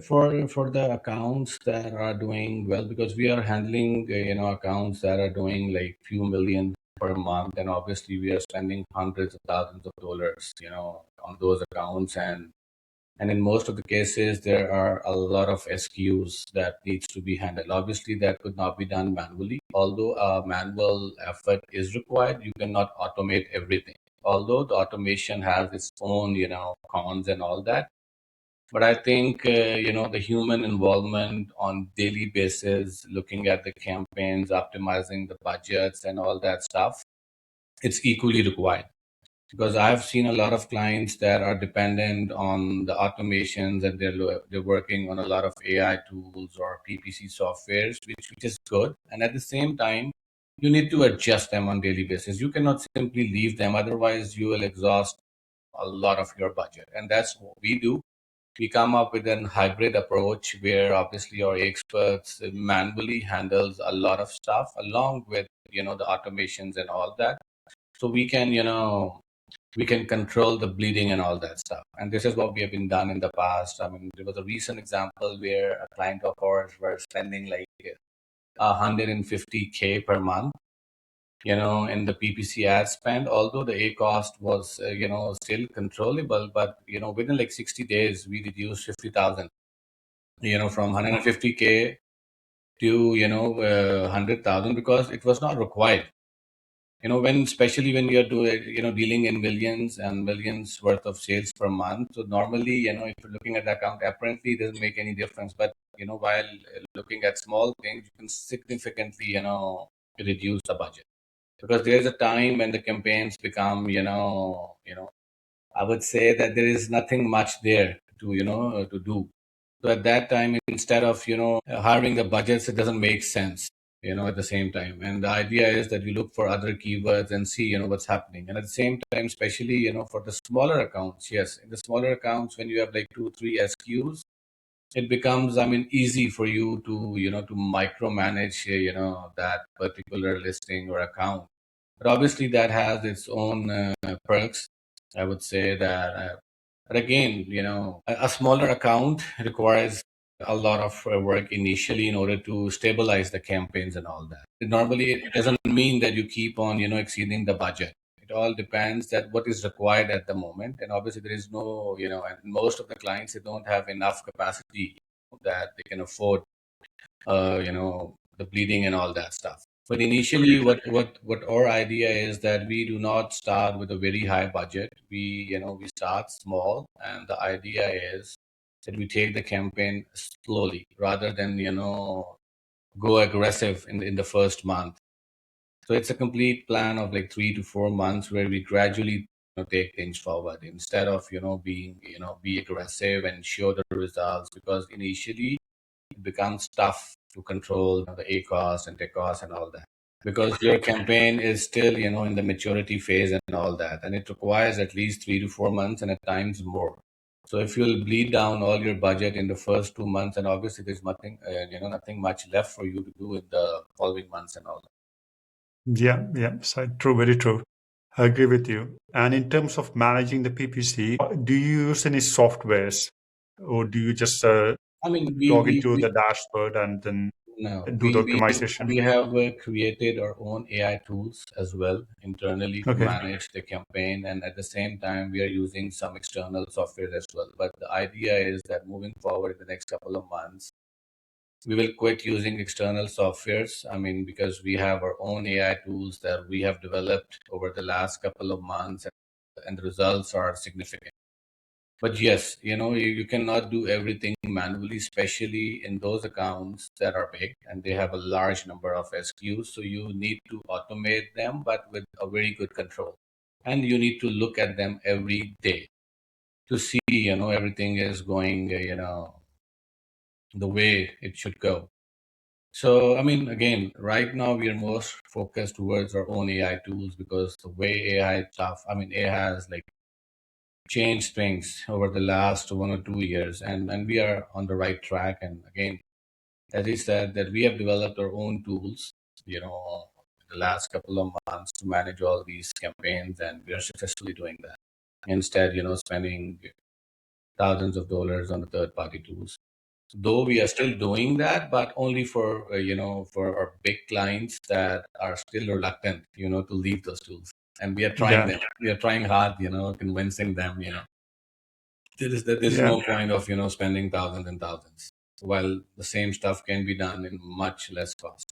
For the accounts that are doing well, because we are handling accounts that are doing like few million per month, and obviously we are spending hundreds of thousands of dollars on those accounts, and in most of the cases there are a lot of SQs that needs to be handled. Obviously that could not be done manually, although a manual effort is required. You cannot automate everything, although the automation has its own cons and all that. But I think, the human involvement on daily basis, looking at the campaigns, optimizing the budgets and all that stuff, it's equally required. Because I've seen a lot of clients that are dependent on the automations, and they're working on a lot of AI tools or PPC softwares, which is good. And at the same time, you need to adjust them on daily basis. You cannot simply leave them, otherwise you will exhaust a lot of your budget. And that's what we do. We come up with an hybrid approach where obviously our experts manually handles a lot of stuff along with the automations and all that, so we can control the bleeding and all that stuff. And this is what we have been done in the past. I mean, there was a recent example where a client of ours were spending like 150K per month in the PPC ad spend, although the ACOS was, still controllable, but, within like 60 days, we reduced 50,000, from 150K to, 100,000, because it was not required. Especially when you're doing, dealing in millions and millions worth of sales per month. So normally, if you're looking at the account, apparently it doesn't make any difference. But, while looking at small things, you can significantly, reduce the budget. Because there's a time when the campaigns become, I would say that there is nothing much there to do. So at that time, instead of, hiring the budgets, it doesn't make sense, at the same time. And the idea is that we look for other keywords and see, what's happening. And at the same time, especially, for the smaller accounts, yes, in the smaller accounts, when you have like 2, 3 SQs, it becomes, I mean, easy for you to, to micromanage, that particular listing or account. But obviously that has its own perks. I would say that, but again, a smaller account requires a lot of work initially in order to stabilize the campaigns and all that. Normally, it doesn't mean that you keep on, exceeding the budget. It all depends that what is required at the moment. And obviously there is no, and most of the clients, they don't have enough capacity that they can afford, the bleeding and all that stuff. But initially, what our idea is that we do not start with a very high budget. We start small, and the idea is that we take the campaign slowly rather than go aggressive in the first month. So it's a complete plan of like 3 to 4 months where we gradually take things forward instead of being be aggressive and show the results, because initially it becomes tough to control the ACOS and TECOS and all that, because your campaign is still in the maturity phase and all that, and it requires at least 3 to 4 months and at times more. So if you'll bleed down all your budget in the first 2 months, and obviously there's nothing much left for you to do in the following months and all that. Yeah, yeah. So true, very true. I agree with you. And in terms of managing the PPC, do you use any softwares, or do you just I mean, log into the dashboard and then no, do the optimization? we have created our own AI tools as well internally to Okay. manage the campaign, and at the same time, we are using some external software as well. But the idea is that moving forward in the next couple of months, we will quit using external softwares. I mean, because we have our own AI tools that we have developed over the last couple of months, and the results are significant. But yes, you cannot do everything manually, especially in those accounts that are big and they have a large number of SKUs. So you need to automate them, but with a very good control. And you need to look at them every day to see, everything is going, the way it should go. So, I mean, again, right now we are most focused towards our own AI tools, because the way AI stuff, I mean, AI has like changed things over the last 1 or 2 years, and we are on the right track. And again, as I said, that we have developed our own tools, the last couple of months to manage all these campaigns, and we are successfully doing that. Instead, spending thousands of dollars on the third party tools. Though we are still doing that, but only for for our big clients that are still reluctant, to leave those tools. And we are trying Yeah, them. We are trying hard, convincing them. There's yeah, no point of spending thousands and thousands while the same stuff can be done in much less cost.